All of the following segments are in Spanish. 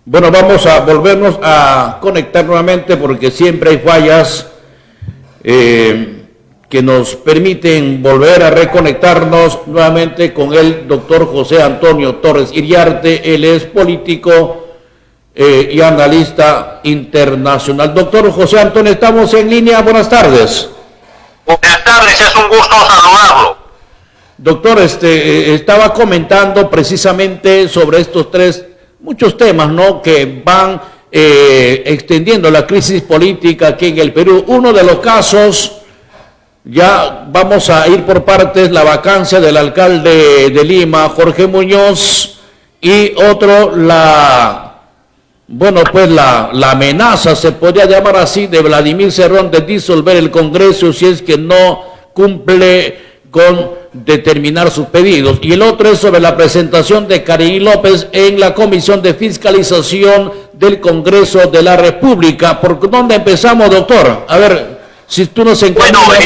Bueno, vamos a volvernos a conectar nuevamente porque siempre hay fallas que nos permiten volver a reconectarnos nuevamente con el doctor José Antonio Torres Iriarte. Él es político y analista internacional. Doctor José Antonio, estamos en línea. Buenas tardes. Buenas tardes, es un gusto saludarlo. Doctor, estaba comentando precisamente sobre estos muchos temas, ¿no?, que van extendiendo la crisis política aquí en el Perú. Uno de los casos, ya vamos a ir por partes, la vacancia del alcalde de Lima, Jorge Muñoz, y otro, la amenaza, se podría llamar así, de Vladimir Cerrón de disolver el Congreso si es que no cumple con determinar sus pedidos. Y el otro es sobre la presentación de Kariny López en la Comisión de Fiscalización del Congreso de la República. ¿Por dónde empezamos, doctor? A ver, si tú nos encuentras... Bueno,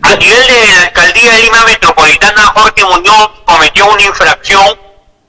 a nivel de la Alcaldía de Lima Metropolitana, Jorge Muñoz cometió una infracción.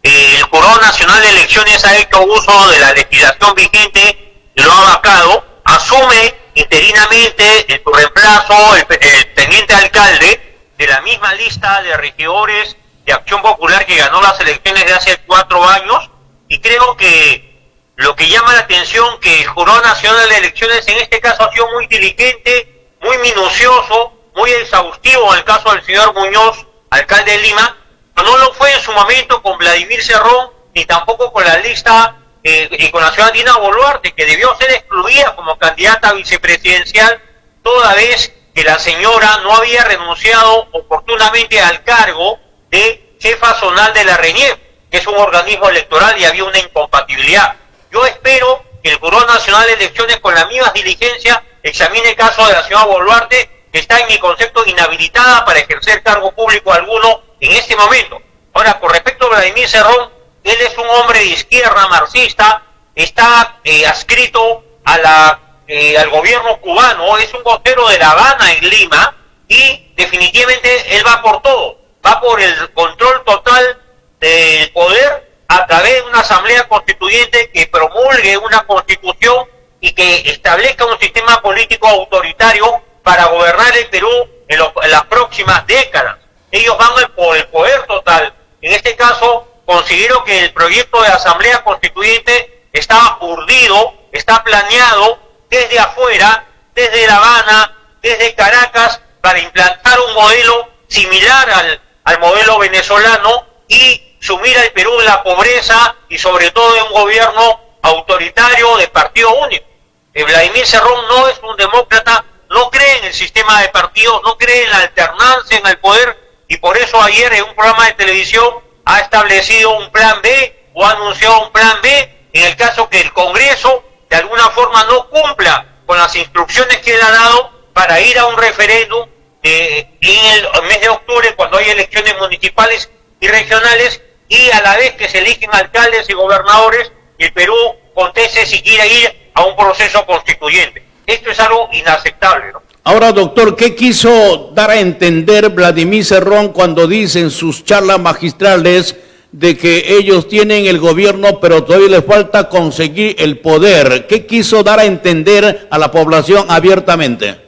El Jurado Nacional de Elecciones ha hecho uso de la legislación vigente y lo ha vacado. Asume interinamente en su reemplazo el teniente alcalde de la misma lista de regidores de Acción Popular que ganó las elecciones de hace 4 años, y creo que lo que llama la atención que el Jurado Nacional de Elecciones en este caso ha sido muy diligente, muy minucioso, muy exhaustivo en el caso del señor Muñoz, alcalde de Lima, pero no lo fue en su momento con Vladimir Cerrón, ni tampoco con la lista y con la señora Dina Boluarte, que debió ser excluida como candidata vicepresidencial, toda vez que la señora no había renunciado oportunamente al cargo de jefa zonal de la RENIEV, que es un organismo electoral, y había una incompatibilidad. Yo espero que el Jurado Nacional de Elecciones, con la misma diligencia, examine el caso de la señora Boluarte, que está en mi concepto inhabilitada para ejercer cargo público alguno en este momento. Ahora, con respecto a Vladimir Cerrón, él es un hombre de izquierda marxista, está adscrito a al gobierno cubano, es un vocero de La Habana en Lima, y definitivamente él va por todo, va por el control total del poder a través de una asamblea constituyente que promulgue una constitución y que establezca un sistema político autoritario para gobernar el Perú en las próximas décadas. Ellos van por el poder total. En este caso, considero que el proyecto de asamblea constituyente está urdido, está planeado desde afuera, desde La Habana, desde Caracas, para implantar un modelo similar al modelo venezolano y sumir al Perú en la pobreza y sobre todo en un gobierno autoritario de partido único. Vladimir Cerrón no es un demócrata, no cree en el sistema de partidos, no cree en la alternancia en el poder, y por eso ayer en un programa de televisión ha establecido un plan B o ha anunciado un plan B en el caso que el Congreso de alguna forma no cumpla con las instrucciones que él ha dado para ir a un referéndum en el mes de octubre, cuando hay elecciones municipales y regionales, y a la vez que se eligen alcaldes y gobernadores, y el Perú conteste si quiere ir a un proceso constituyente. Esto es algo inaceptable, ¿no? Ahora, doctor, ¿qué quiso dar a entender Vladimir Cerrón cuando dice en sus charlas magistrales de que ellos tienen el gobierno, pero todavía les falta conseguir el poder? ¿Qué quiso dar a entender a la población abiertamente?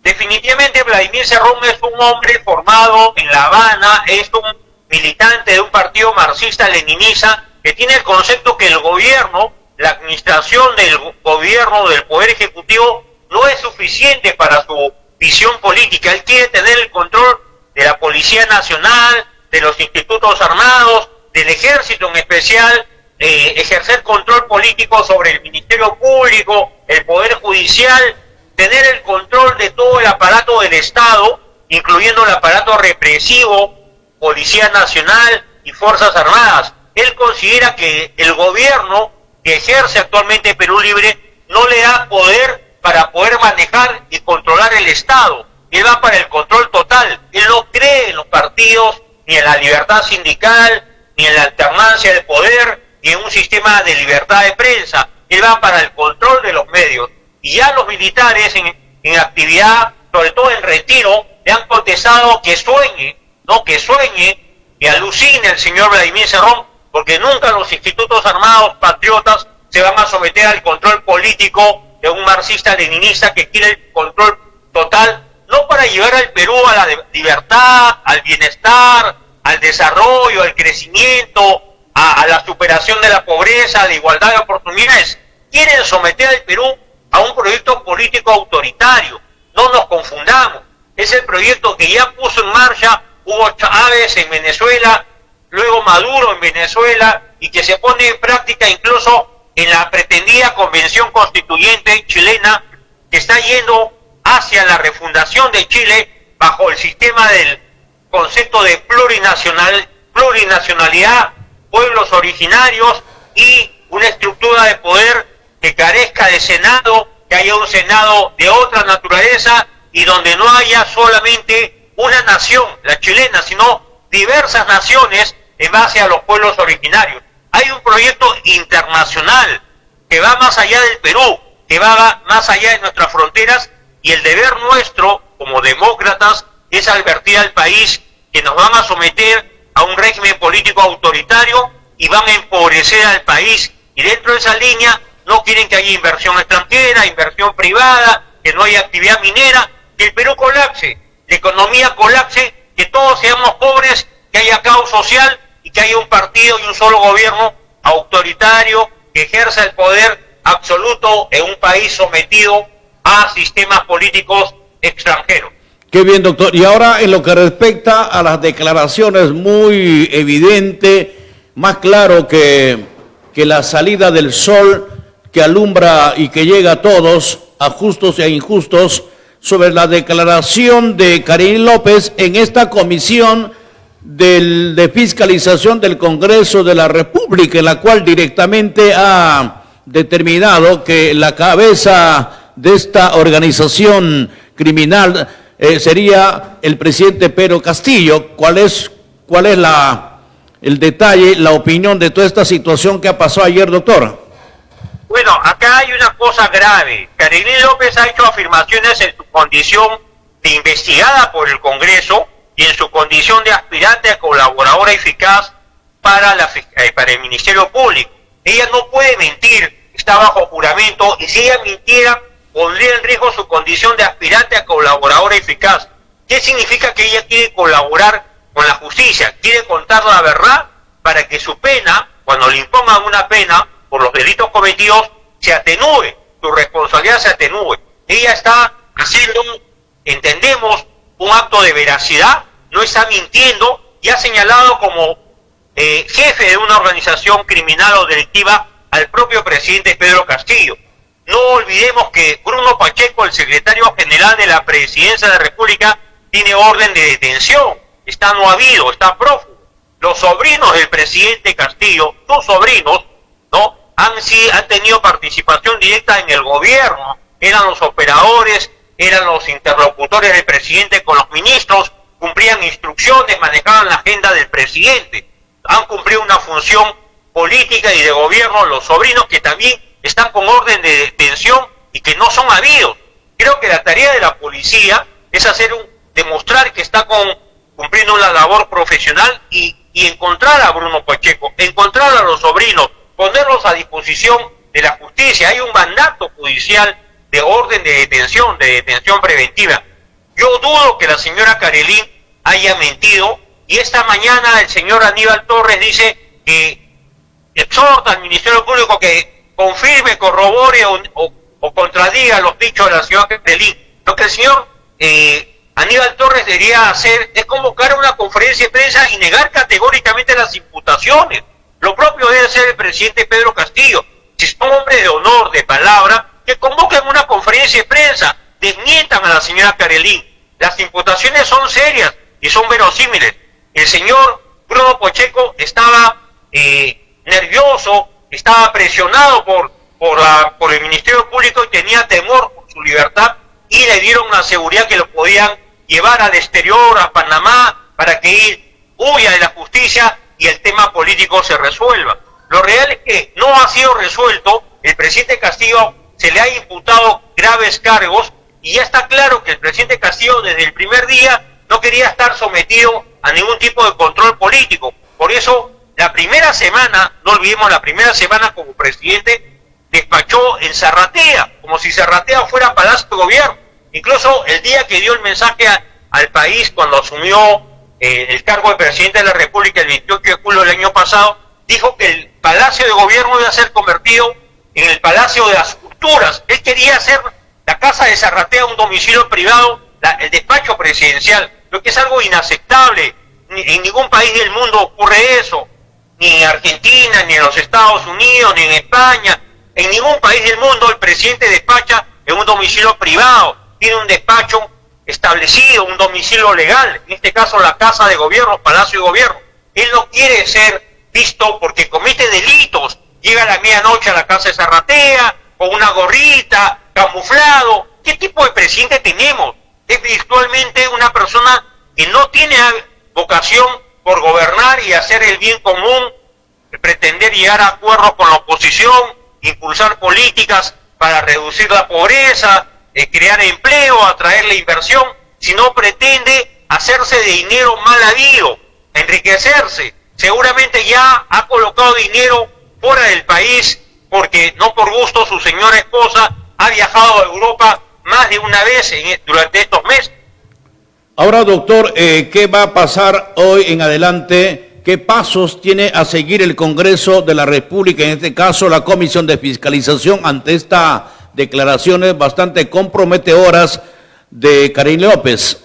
Definitivamente Vladimir Cerrón es un hombre formado en La Habana, es un militante de un partido marxista-leninista que tiene el concepto que el gobierno, la administración del gobierno, del poder ejecutivo, no es suficiente para su visión política. Él quiere tener el control de la Policía Nacional, de los institutos armados, del ejército en especial, ejercer control político sobre el Ministerio Público, el Poder Judicial, tener el control de todo el aparato del Estado, incluyendo el aparato represivo, Policía Nacional y Fuerzas Armadas. Él considera que el gobierno que ejerce actualmente Perú Libre no le da poder para poder manejar y controlar el Estado. Él va para el control total. Él no cree en los partidos, ni en la libertad sindical, ni en la alternancia del poder, ni en un sistema de libertad de prensa. Él va para el control de los medios. Y ya los militares en actividad, sobre todo en retiro, le han contestado que sueñe, que alucine el señor Vladimir Cerrón porque nunca los institutos armados patriotas se van a someter al control político de un marxista-leninista que quiere el control total, no para llevar al Perú a la libertad, al bienestar, al desarrollo, al crecimiento, a la superación de la pobreza, a la igualdad de oportunidades. Quieren someter al Perú a un proyecto político autoritario. No nos confundamos. Es el proyecto que ya puso en marcha Hugo Chávez en Venezuela, luego Maduro en Venezuela, y que se pone en práctica incluso en la pretendida convención constituyente chilena, que está yendo hacia la refundación de Chile bajo el sistema del concepto de plurinacionalidad, pueblos originarios y una estructura de poder que carezca de Senado, que haya un Senado de otra naturaleza y donde no haya solamente una nación, la chilena, sino diversas naciones en base a los pueblos originarios. Hay un proyecto internacional que va más allá del Perú, que va más allá de nuestras fronteras, y el deber nuestro como demócratas es advertir al país que nos van a someter a un régimen político autoritario y van a empobrecer al país, y dentro de esa línea no quieren que haya inversión extranjera, inversión privada, que no haya actividad minera, que el Perú colapse, la economía colapse, que todos seamos pobres, que haya caos social y que haya un partido y un solo gobierno autoritario que ejerza el poder absoluto en un país sometido a sistemas políticos extranjeros. Qué bien, doctor. Y ahora, en lo que respecta a las declaraciones, muy evidente, más claro que la salida del sol que alumbra y que llega a todos, a justos e injustos, sobre la declaración de Karin López en esta comisión de fiscalización del Congreso de la República, en la cual directamente ha determinado que la cabeza de esta organización criminal sería el presidente Pedro Castillo. ¿Cuál es el detalle, la opinión de toda esta situación que pasó ayer, doctor? Bueno, acá hay una cosa grave. Karin López ha hecho afirmaciones en su condición de investigada por el Congreso y en su condición de aspirante a colaboradora eficaz para el Ministerio Público. Ella no puede mentir, está bajo juramento, y si ella mintiera, pondría en riesgo su condición de aspirante a colaboradora eficaz. ¿Qué significa que ella quiere colaborar con la justicia? Quiere contar la verdad para que su pena, cuando le impongan una pena por los delitos cometidos, se atenúe, su responsabilidad se atenúe. Ella está haciendo, entendemos, un acto de veracidad, no está mintiendo, y ha señalado como jefe de una organización criminal o delictiva al propio presidente Pedro Castillo. No olvidemos que Bruno Pacheco, el secretario general de la Presidencia de la República, tiene orden de detención, está no habido, está prófugo. Los sobrinos del presidente Castillo, sus sobrinos, ¿no?, han tenido participación directa en el gobierno, eran los operadores, eran los interlocutores del presidente con los ministros, cumplían instrucciones, manejaban la agenda del presidente, han cumplido una función política y de gobierno los sobrinos, que también están con orden de detención y que no son habidos. Creo que la tarea de la policía es demostrar que está cumpliendo una labor profesional y encontrar a Bruno Pacheco, encontrar a los sobrinos, ponerlos a disposición de la justicia. Hay un mandato judicial de orden de detención preventiva. Yo dudo que la señora Karelin haya mentido, y esta mañana el señor Aníbal Torres dice que exhorta al Ministerio Público que confirme, corrobore o contradiga los dichos de la señora Karelin. Lo que el señor Aníbal Torres debería hacer es convocar una conferencia de prensa y negar categóricamente las imputaciones. Lo propio debe ser el presidente Pedro Castillo. Si son hombres de honor, de palabra, que convoquen una conferencia de prensa, desmientan a la señora Karelin. Las imputaciones son serias y son verosímiles. El señor Bruno Pacheco estaba nervioso, estaba presionado por el Ministerio Público y tenía temor por su libertad, y le dieron una seguridad que lo podían llevar al exterior, a Panamá, para que él huya de la justicia y el tema político se resuelva. Lo real es que no ha sido resuelto. El presidente Castillo se le ha imputado graves cargos, y ya está claro que el presidente Castillo desde el primer día no quería estar sometido a ningún tipo de control político. Por eso La primera semana, no olvidemos, la primera semana como presidente despachó en Zarratea, como si Zarratea fuera Palacio de Gobierno. Incluso el día que dio el mensaje al país cuando asumió el cargo de presidente de la República el 28 de julio del año pasado, dijo que el Palacio de Gobierno iba a ser convertido en el Palacio de las Culturas. Él quería hacer la Casa de Zarratea un domicilio privado, el despacho presidencial, lo que es algo inaceptable. En ningún país del mundo ocurre eso, ni en Argentina, ni en los Estados Unidos, ni en España. En ningún país del mundo el presidente despacha en un domicilio privado, tiene un despacho establecido, un domicilio legal, en este caso la Casa de Gobierno, Palacio de Gobierno. Él no quiere ser visto porque comete delitos, llega a la medianoche a la Casa de Zarratea, con una gorrita, camuflado. ¿Qué tipo de presidente tenemos? Es virtualmente una persona que no tiene vocación por gobernar y hacer el bien común, pretender llegar a acuerdos con la oposición, impulsar políticas para reducir la pobreza, crear empleo, atraer la inversión, sino pretende hacerse de dinero mal habido, enriquecerse. Seguramente ya ha colocado dinero fuera del país porque no por gusto su señora esposa ha viajado a Europa más de una vez durante estos meses. Ahora, doctor, ¿qué va a pasar hoy en adelante? ¿Qué pasos tiene a seguir el Congreso de la República, en este caso la Comisión de Fiscalización, ante estas declaraciones bastante comprometedoras de Karine López?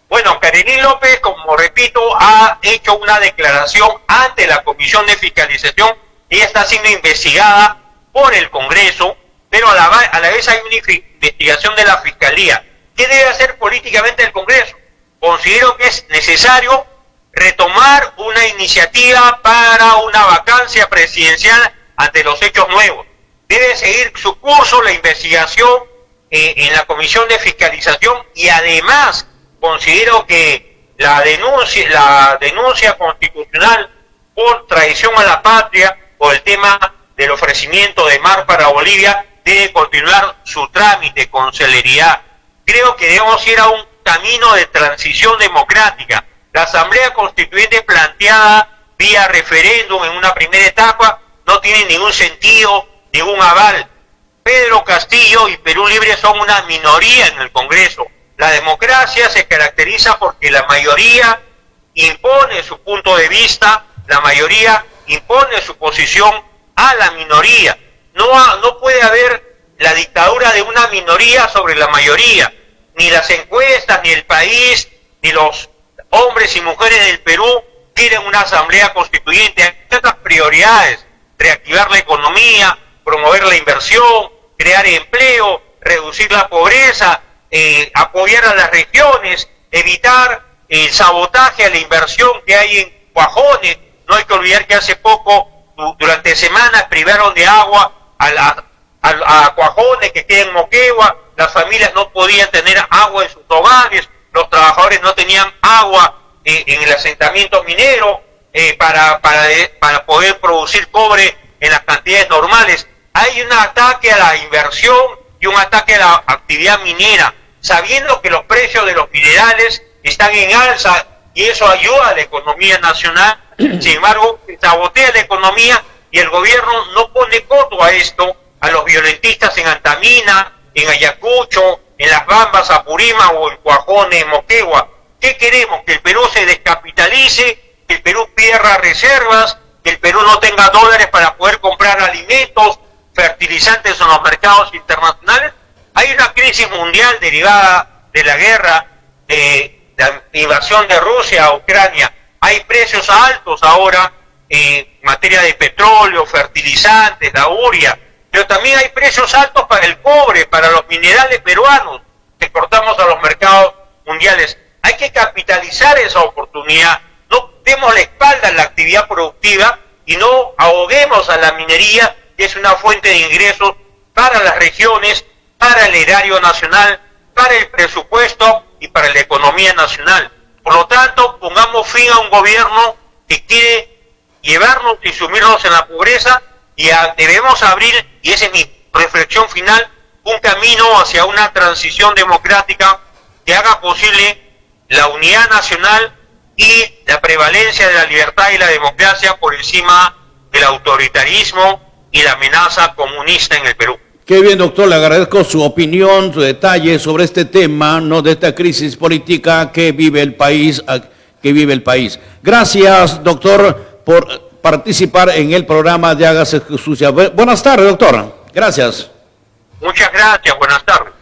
Bueno, Karine López, como repito, ha hecho una declaración ante la Comisión de Fiscalización. Ella está siendo investigada por el Congreso, pero a la vez hay una investigación de la Fiscalía. ¿Qué debe hacer políticamente el Congreso? Considero que es necesario retomar una iniciativa para una vacancia presidencial ante los hechos nuevos. Debe seguir su curso la investigación en la Comisión de Fiscalización y además considero que la denuncia constitucional por traición a la patria o el tema del ofrecimiento de mar para Bolivia debe continuar su trámite con celeridad. Creo que debemos ir a un camino de transición democrática. La Asamblea Constituyente planteada vía referéndum en una primera etapa no tiene ningún sentido, ningún aval. Pedro Castillo y Perú Libre son una minoría en el Congreso. La democracia se caracteriza porque la mayoría impone su punto de vista, la mayoría impone su posición a la minoría. No puede haber la dictadura de una minoría sobre la mayoría. Ni las encuestas, ni el país, ni los hombres y mujeres del Perú quieren una asamblea constituyente. Hay tantas prioridades: reactivar la economía, promover la inversión, crear empleo, reducir la pobreza, apoyar a las regiones, evitar el sabotaje a la inversión que hay en Cuajones. No hay que olvidar que hace poco, durante semanas, privaron de agua a Cuajones, que queda en Moquegua. Las familias no podían tener agua en sus hogares, los trabajadores no tenían agua en el asentamiento minero para poder producir cobre en las cantidades normales. Hay un ataque a la inversión y un ataque a la actividad minera, sabiendo que los precios de los minerales están en alza y eso ayuda a la economía nacional. Sin embargo, sabotea la economía y el gobierno no pone coto a esto, a los violentistas en Antamina, en Ayacucho, en Las Bambas, Apurímac o en Cuajones, Moquegua. ¿Qué queremos? Que el Perú se descapitalice, que el Perú pierda reservas, que el Perú no tenga dólares para poder comprar alimentos, fertilizantes en los mercados internacionales. Hay una crisis mundial derivada de la guerra, de la invasión de Rusia a Ucrania. Hay precios altos ahora en materia de petróleo, fertilizantes, la urea, pero también hay precios altos para el cobre, para los minerales peruanos que exportamos a los mercados mundiales. Hay que capitalizar esa oportunidad. No demos la espalda a la actividad productiva y no ahoguemos a la minería, que es una fuente de ingresos para las regiones, para el erario nacional, para el presupuesto y para la economía nacional. Por lo tanto, pongamos fin a un gobierno que quiere llevarnos y sumirnos en la pobreza y debemos abrir, y esa es mi reflexión final, un camino hacia una transición democrática que haga posible la unidad nacional y la prevalencia de la libertad y la democracia por encima del autoritarismo y la amenaza comunista en el Perú. Qué bien, doctor, le agradezco su opinión, su detalle sobre este tema, no de esta crisis política que vive el país, Gracias, doctor, por participar en el programa de Hágase Justicia. Buenas tardes, doctor. Gracias. Muchas gracias, buenas tardes.